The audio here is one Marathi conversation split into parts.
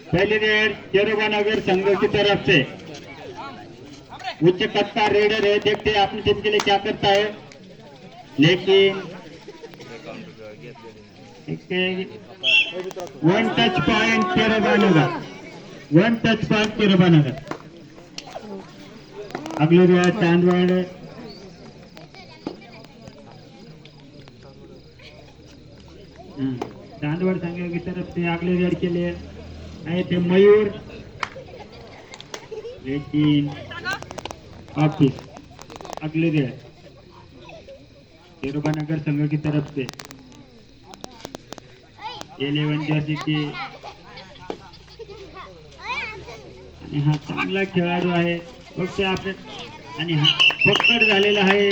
पहली रेड केरोबा नगर संघ की तरफ से उच्च कद का रेडर है। देखते हैं अपनी टीम के लिए क्या करता है, लेकिन वन टच पॉइंट केरोबा नगर, वन टच पॉइंट केरोबा नगर। अगले रेड चांदवाड़ चांदवाड़ संघ की तरफ से अगले रेड के लिए आए थे मयूर, लेकिन ऑफिस अगले रेड केरोबा नगर संघ की तरफ से 11 जर्सी के आणि हा चांगला खेळाडू आहे फक्त आपण आणि हा पकड झालेला आहे।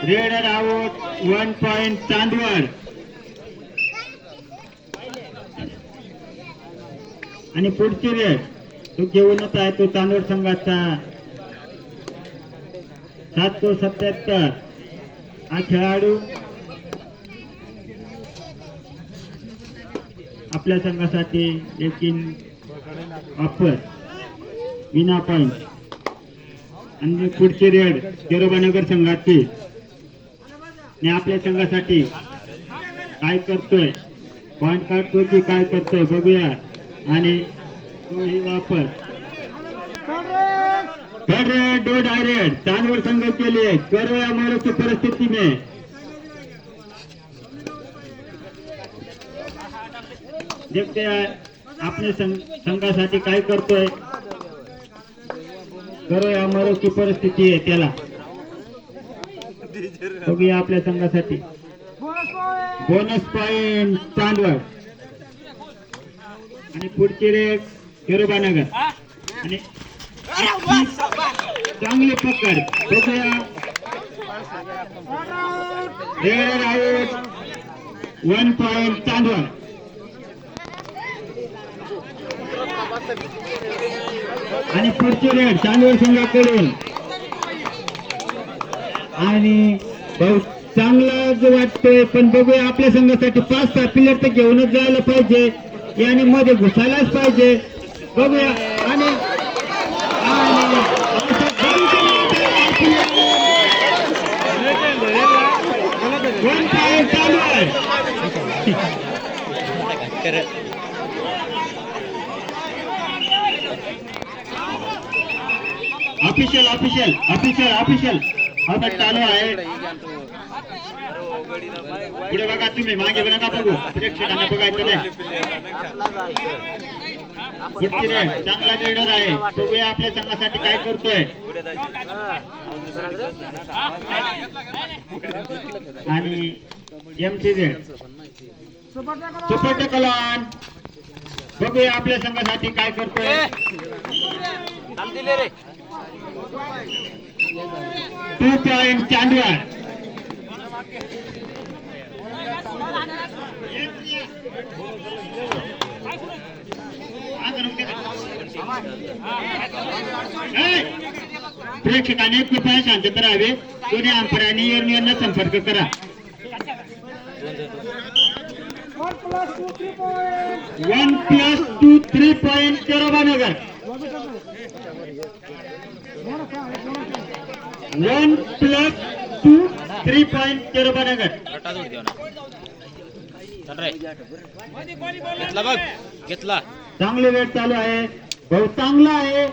Raider out, 1 point Chandwad. आणि पुढची रेड तो घेऊनच आहे तो चांदवड संघाचा 777 हा खेळाडू आपल्या संघासाठी लेकिन ऑफर विना पॉइंट। आणि पुढची रेड केरोबा नगर संघाची ने आपल्या संघासाठी काय करतोय, पॉइंट काढतोय की काय करतोय बघूया। आणि तोही वापर दो डायरेक्ट चांदवड संघ के लिए करो या मरो की परिस्थिति में देखते हैं अपने संघासाठी काय करतोय, करो या मरो की परिस्थिती आहे त्याला बघूया आपल्या संघासाठी। बोनस पॉइंट चांदवड आणि पुढची रेड केरोबा नगर आणि चांगली पकड बघूया। Raider out, 1 point Chandwad. आणि पुढची रेड चांदवड संघाकडून आणि बहुत चांगला जो वाटतोय, पण बघूया आपल्या संघासाठी 5-6 प्लेयर तर घेऊनच जायला पाहिजे आणि मध्ये घुसायलाच पाहिजे बघूया। आणि वन पॉइंट चालू आहे। ऑफिशियल ऑफिशियल ऑफिशियल ऑफिशियल आता चालू आहे। पुढे बघा तुम्ही, मागे नका बघू, प्रेक्षकांना बघायचं नाही। पुढची रेड चांगला रेडर आहे, बघूया आपल्या संघासाठी काय करतोय। आणि एमसी रेड सुपर टकलॉन बघूया आपल्या संघासाठी काय करतोय। 2 पॉइंट चांदवड। प्रेक्षकांनी कृपया शांतता राहावे, दोन्ही अंपायरांनी युनियनला संपर्क करा। 1+2 3 पॉइंट केरोबा नगर, 1+2 3 पॉइंट केरोबा नगर। चांगले वेळ चालू आहे, बहुत चांगला आहे।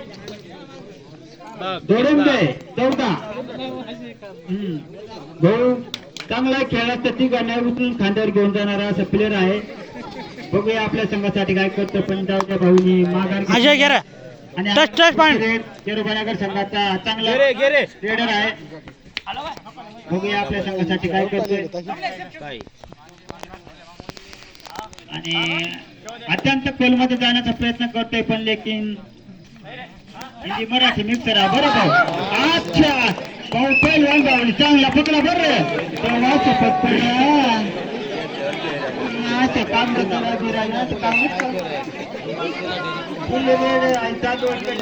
दोडून दे 14 भाऊ चांगला खेळात ती गाण्यावर उचलून खांद्यावर घेऊन जाणारा असं प्लेअर आहे। बघूया आपल्या संघासाठी काय करतो पंजाबच्या भाऊनी माघार आणि केरोबा नगर संघाचा चांगला रेडर आहे। बघूया आपल्या संघासाठी काय करतोय आणि अत्यंत खोलमध्ये जाण्याचा प्रयत्न करतोय, पण लेकिन हिंदी मराठी मिक्सर आहे बरं भाऊ। अच्छा भाऊ पहिलवान भाऊ चांगला पकडा बरं, काम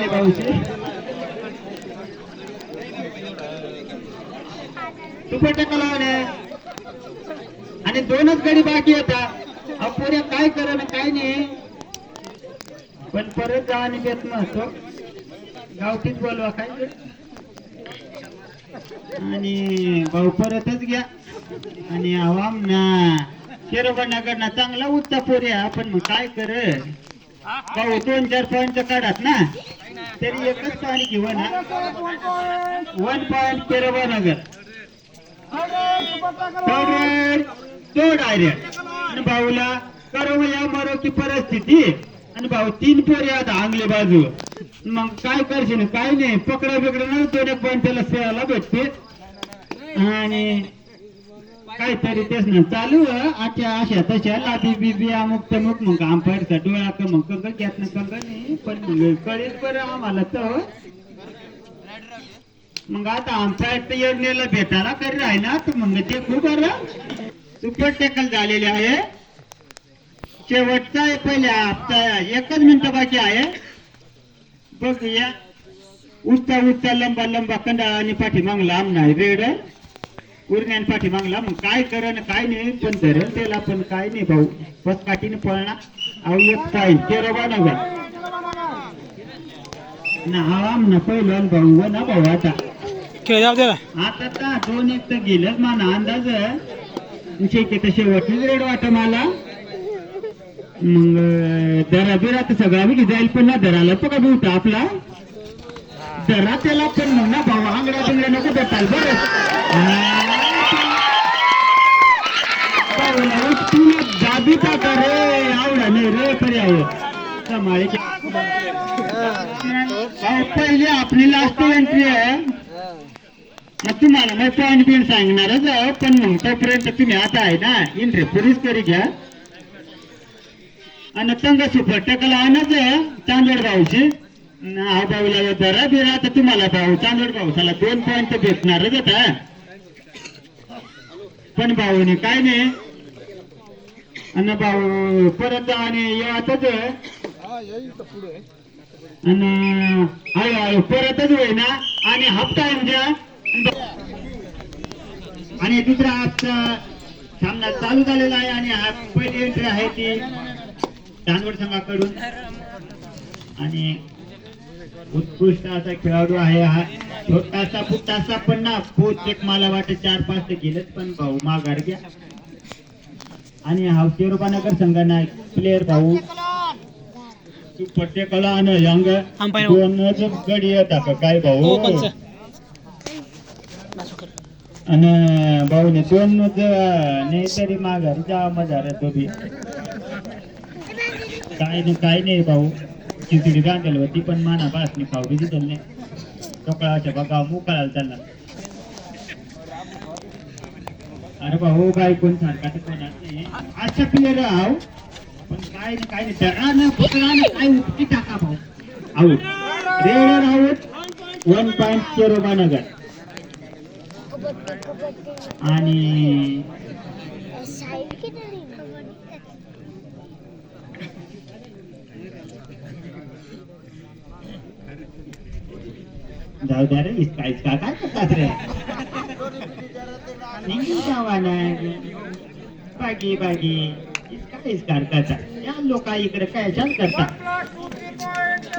भाऊची सुपर टकलॉन आणि 2च गडी बाकी होता। पुढे काय करा काय नाही, पण परत जा आणि बेत महत्व गावठीच बोलवा काय आणि भाऊ परतच घ्या आणि आवाम ना शेरोबांकडनं चांगला उत्ता पोऱ्या पण मग काय कर भाऊ 2-4 पॉईंट काढात ना तरी एकच पाणी घेऊ ना 1 पॉईंट शेरोबानगर तो डायरेक्ट आणि भाऊला करो या मरो की परिस्थिती आणि भाऊ 3 पोरे आता आंगली बाजू मग काय करशील काय नाही पकडा बिकडा ना 2 पॉईंट त्याला सेवाला भेटते आणि काहीतरी तेच ना चालू आजच्या अशा तशा लादी बिबी अमुक तमुक मग अंपायरचा डोळा का मग कंक घेत ना कंक नाही पण मग कळेल बरं आम्हाला तर मग आता अंपायर तर योजनेला भेटायला करी आहे ना तर मग ते खूप बरं सुपर टॅकल झालेले आहे शेवटचा पहिल्या हप्ता 1 मिनिट बाकी आहे बघूया उच्चा उच्चा लंबा लंबा कंडाळा आणि पाठीमाग लांब नाही रेड उरण्यान पाठीमागला मग काय करण काय नाही पण धरण त्याला पण काय नाही भाऊ बस काठीने पळणार अहो 1 पॉईंट केरोबा नगर ना आवाम ना पहिलं भाऊ ना भाऊ आता आता 2-1 तर गेलंच मला अंदाज शेती शेवटचीच रेड वाटत मला मग दरा बिरा तर सगळा बी जाईल पण ना दराला तो का बिवता आपला दरा त्याला पण मग ना भाऊ आंगड्या बिंगड्या नको भेटाल बरं जाबीता का रे आवडा नाही रे पर्याय पहिले आपली लास्ट एंट्री आहे मग तुम्हाला मग पॉईंट बिन सांगणारच पण मग तोपर्यंत तुम्ही आता आहे ना एंट्री पुरीच करी घ्या आणि तंग सुपर टकल आणच चांदोड भाऊची हा भाऊला जरा बिरा तर तुम्हाला भाऊ चांदोड भाऊसाला 2 पॉईंट भेटणारच होता पण भाऊने काय नाही आणि भाऊ परत आणि आताच आणि हळूहळू परतच होईना आणि हप्ता द्या आणि दुसरा आजचा सामना चालू झालेला आहे आणि हा पहिली एंट्री आहे ती चांदवड संघाकडून आणि उत्कृष्ट असा खेळाडू आहे हा छोटासा फुटासा पण ना पोच एक मला वाटत 4-5 ते गेलेच पण भाऊ माघार घ्या आणि हा शेरोबानगर संघाना प्लेयर भाऊ सुपर टेकला आणि यंग 2 गडी येतात काय भाऊ आणि भाऊने 2 नाही तरी माघार जा मजा रे तो बी काय नाही भाऊ खिचडी गांधल होती पण माना बासनी खाऊ दिसल नाही टोकळाच्या बघा मुकाळाला चालला अरे भाऊ बाई कोण सारखा तर कोण अशा प्लेयर आहो पण काय नाही दरानं पकडानं काय उपटी टाका भाऊ आऊट रेडर आऊट 1 पॉईंट शेरोबानगर आणि जाऊ द्या रे इसका काय करतात रे बागी इसका करतात या लोक इकडे काय छान करतात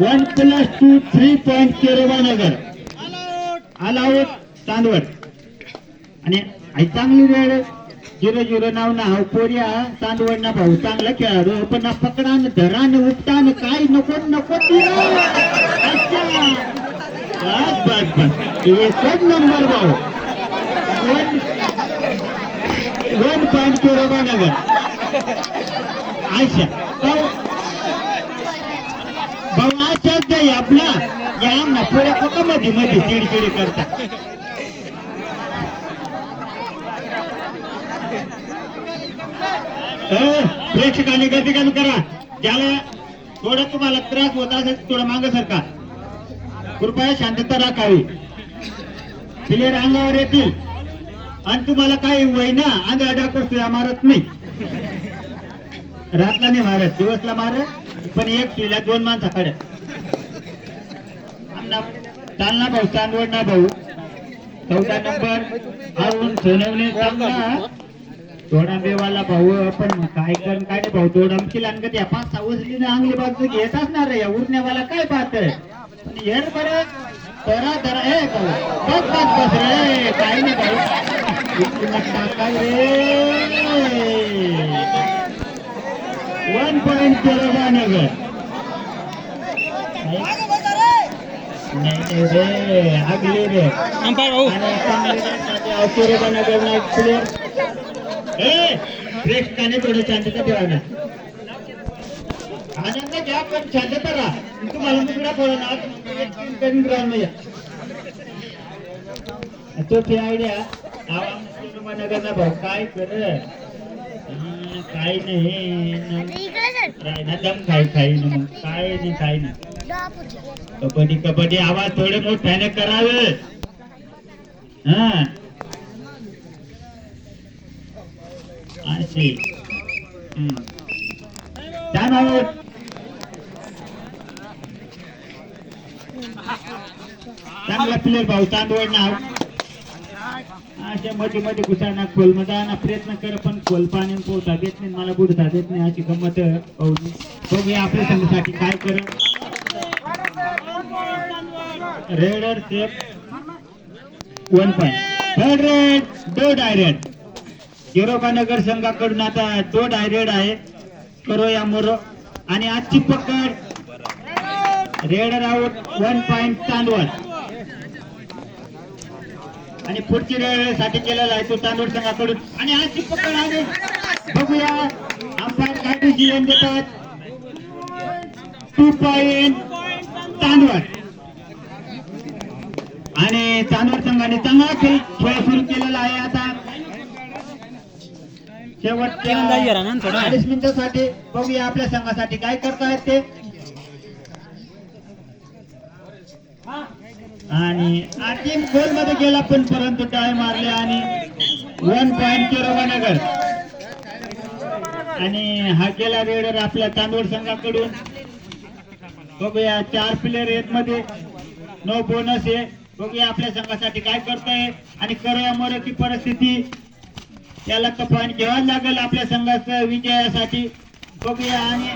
1+2 3 पॉईंट शेरोबानगर ऑल आउट चांदवड आणि चांगली वेळ 0-0 नाव ना हा पोरिया चांदवड ना भाऊ चांगला खेळाडू पण ना पकडान धरान उपटान काय नको बस एकच नंबर भाऊ 1 पॉईंट शेरोबानगर आशा भाऊ आशाच जाई आपला या ना पुढे कुठं मध्ये चिडचिडी करतात प्रेक्षकांनी गर्दी कमी करा ज्याला थोडं तुम्हाला त्रास होत असेल थोडं मागं सरका कृपया शांतता राखावी प्लेयर अंगावर येतील आणि तुम्हाला काही होईना अंगा डाकोसला मारत नाही रातला नाही मारत दिवसला मारत पण एक किल्ला 2 माणसाकडे चालना भाऊ चांदवड ना भाऊ 14 नंबर अरुण सोनवणे चांगला तोडांबेवाला भाऊ पण काय कर काय नाही भाऊ तोडांची लागत या 5-6 वसलीने अंगली बाजू घेत असणार रे उरण्यावाला काय पाहत हेर बरं तोरा धरा हे बस बस बस रे काही नाही भाऊ टाका रे 1 पॉइंट नगर नाही रे आगली रे अंपायर भाऊ नगर नाही प्लेअर प्रेक्षकाने थोडं शांतता ठेवा ना आनंद घ्या पण शांतता राहा तुम्हाला दुसरा ग्राउंड तो ते आयडिया नगर ना भाऊ काय कर काय नाही दम खाई ना मग काय नाही काय नाही कबड्डी कबड्डी आवाज थोडे मोठ्याने करावे हा अशी चांगला प्लेअर भाऊ चांदवड नाव अशा मध्ये मध्ये घुसाना खोल मध्ये प्रयत्न कर पण खोल पाणी पोहता देत नाही मला बुडता देत नाही अशी गंमत बघूया आपल्या संघासाठी काय कर raider safe 1 point third raid दो डायरेक्ट गिरोबा नगर संघाकडून आता 2 डायरेक्ट आहे करो या मोरो आणि आजची पकड रेडर आउट 1 पॉइंट चांदवड आणि पुढची साठी केलेला आहे तो तांदूळ संघाकडून आणि आजची पकड आहे बघूया अंपायर काय डिसिजन देतात 2 पॉइंट तांदवड आणि तांदवड संघाने चांगला खेळ सुरू केलेला आहे आता शेवटच्या 40 मिनिटांसाठी बघूया आपल्या संघासाठी काय करतायत ते आणि टीम गोल मध्ये गेला पण परंतु टाय मारले आणि 1 पॉइंट गिरोबा नगर आणि हा गेला रेडर आपल्या तांदूळ संघाकडून बघूया 4 प्लेयर आहेत मध्ये नो बोनस आहे बघूया आपल्या संघासाठी काय करताय आणि करूया मोर की परिस्थिती त्याला कपान घ्यावा लागेल आपल्या संघाच्या विजयासाठी बघूया आणि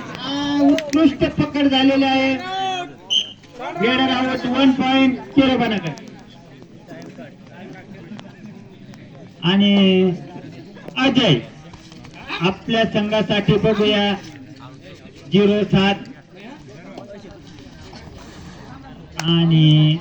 उत्कृष्ट पकड झालेली आहे रेडर आउट 1 पॉइंट गिरोबा नगर आणि अजय आपल्या संघासाठी बघूया 07 आणि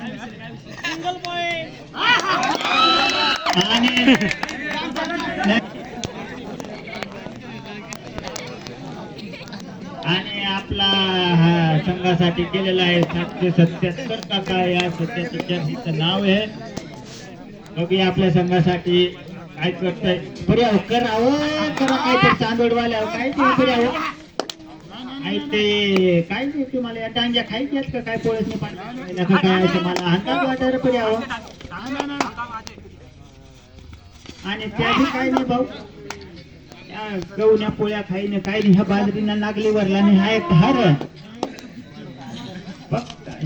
आणि आपला हा संघासाठी केलेला आहे 777 काका या 77 नाव आहे बघूया आपल्या संघासाठी काय करताय पर्याव करावं करा काहीतरी चांदोडवाल्या काय ते पर्याव काय ते काय ते तुम्हाला या टांग्या खायची आहेत का काय पोळस नाही पाणी काय असं मला हातात वाटायला पर्याव आणि त्याची काय नाही भाऊ गवण्या पोळ्या खाईने काही नाही ह्या बाजरीना नागली वरला नाही हा एक हार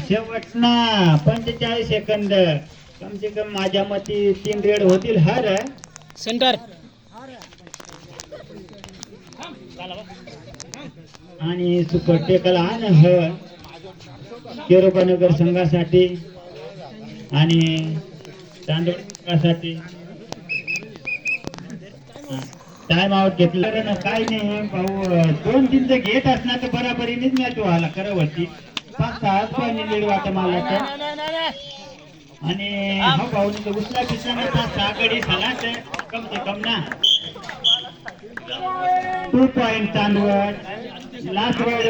शेवट ना 45 सेकंद कम से कम माझ्या मते 3 रेड होतील हार सेंटर आणि सुपर टेकल आण गिरोबा नगर संघासाठी आणि तांदूळसाठी टाइम आउट घेतलं ना काही नाही भाऊ 2-3 घेत असणार तर बराबरीनेच मॅच व्हायला खरं वरती 5-6 पॉईंट लीड वाटत मला तर आणि हा भाऊ उचला पिसला 5-6 गडी झाला तर कम से कम ना 2 पॉइंट तांदूळ लास्ट वेळ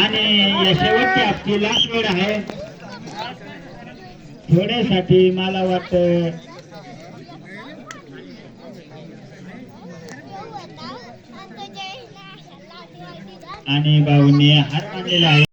आणि या शेवटची आपली लास्ट वेळ आहे थोड्यासाठी मला वाटतं आणि भाऊने हार मानलेला आहे.